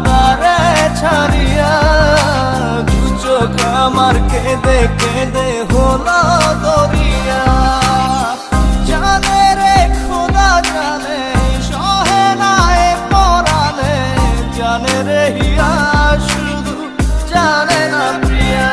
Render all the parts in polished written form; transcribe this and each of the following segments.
তারে ছাড়িয়া, দু চোখ আমার কেঁদে কেঁদে হলো দরিয়া। জানে রে খোদা জানে, সহে না এ পরাণে, জানে রে হিয়া শুধু জানে না প্রিয়া।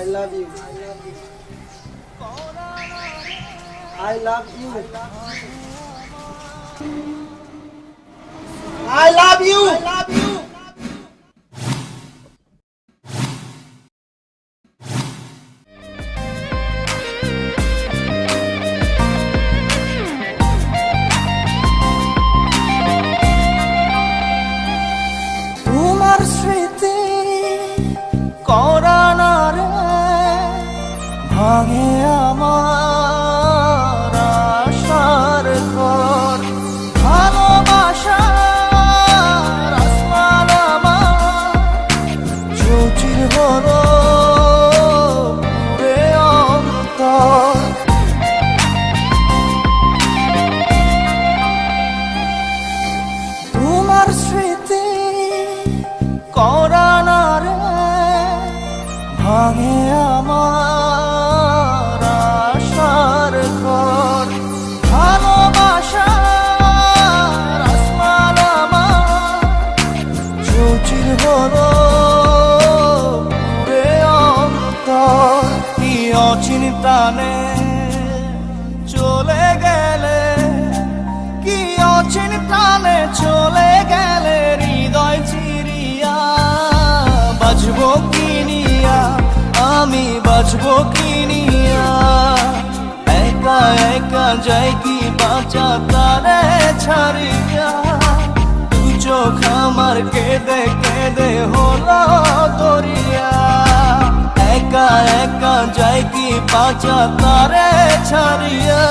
I love you. I love you. I love you. I love you. তোমার স্মৃতি করা না রে ভাঙে আমার আশার ঘর। ভালোবাসার আসমান আমার চৌচির হলো পুরে অন্তর। তোমার স্মৃতি করা না রে ভাঙে আমার আশার ঘর। ভালোবাসার আসমান আমার চৌচির হলো পুরে অন্তর। কি অচিন টানে চলে গেলে, কি অচিন টানে চলে গেলে হৃদয় চিরিয়া। বাঁচবো কি নিয়া, আমি বাঁচবো কি নিয়া, একা একা যাই কি বাঁচা তারে ছাড়িয়া। দু চোখ আমার কেঁদে কেঁদে হলো দরিয়া, একা একা যাই কি বাঁচা তারে ছাড়িয়া।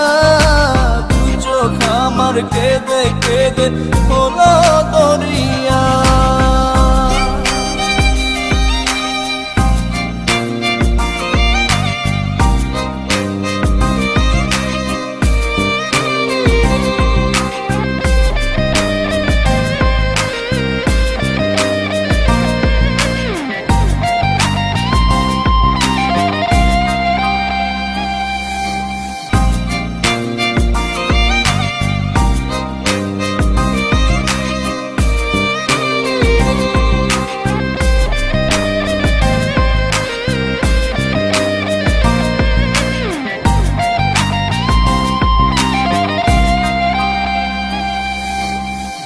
দু চোখ আমার কেঁদে কেঁদে হলো দরিয়া।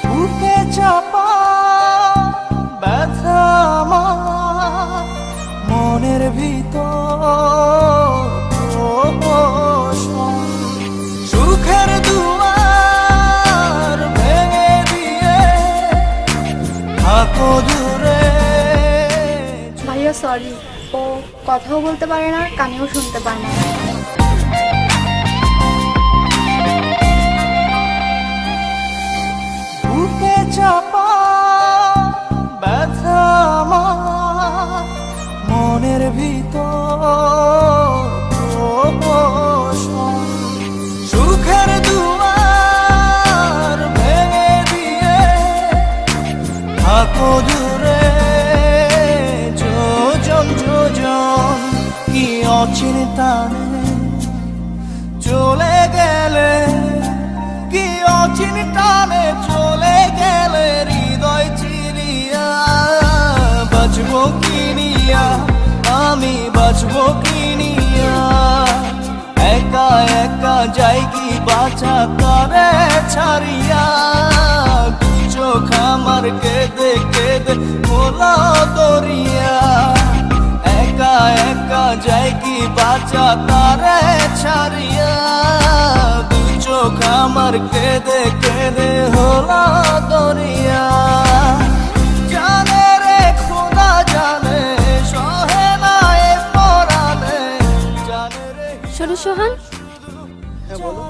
বুকে চাপা ব্যথা আমার মনের ভিতর, সুখের দুয়ার ভেঙে দিয়ে থাকো দূরে। ভাইয়া সরি, ও কথাও বলতে পারে না, কানেও শুনতে পায় না। বুকে চাপা ব্যথা আমার মনের ভিতর, সুখের দুয়ার ভেঙে দিয়ে থাকো দূরে। যোজন যোজন কি অচিন টানে চলে গেলে, কি অচিন টানে চলে গেলে হৃদয় চিরিয়া। বাঁচবো কি নিয়া, আমি বাঁচবো কি নিয়া, একা একা যাই কি বাঁচা তারে ছাড়িয়া। দু চোখ আমার কেঁদে কেঁদে হলো দরিয়া, একা একা যাই কি বাঁচা তারে ছাড়িয়া। দু চোখ আমার কেঁদে কেঁদে হলো দরিয়া। হ্যালো সোহান, হ্যাঁ বলো।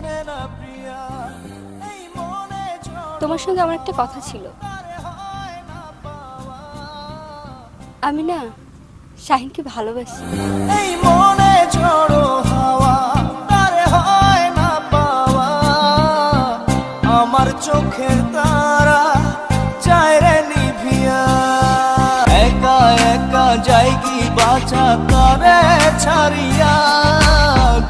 তোমার সঙ্গে আমার একটা কথা ছিল। আমি না শাহিনকে ভালোবাসি। এই মনে ঝড়ো হাওয়া তারে হয় না পাওয়া, আমার চোখের তারা চায় রে নিভিয়া, একা একা যাই কি বাঁচা তারে ছাড়িয়া,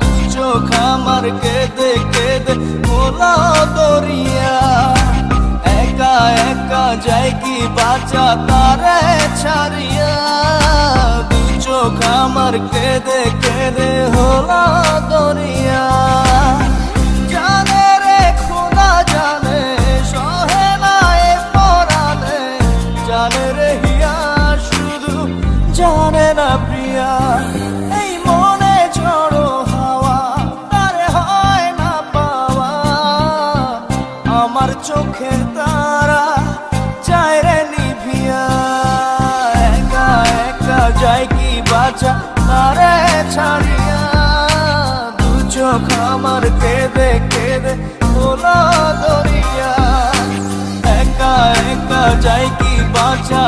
দু চোখ আমার কেঁদে কেঁদে মোলা দরিয়া, একা একা যাই কি বাঁচা তারে ছাড়িয়া, দু চোখ আমার কেঁদে কেঁদে হলো দরিয়া। জানে রে খোদা জানে সহে না এ পরাণে, জানে রে হিয়া শুধু জানে না প্রিয়া, এই মনে ঝড়ো হাওয়া তারে হয় না পাওয়া, আমার চোখের তারা চায় রে নিভিয়া, একা একা যাই কি বাঁচা তারে ছাড়িয়া, দু চোখ আমার কেঁদে কেঁদে হলো দরিয়া, একা একা যাই কি বাঁচা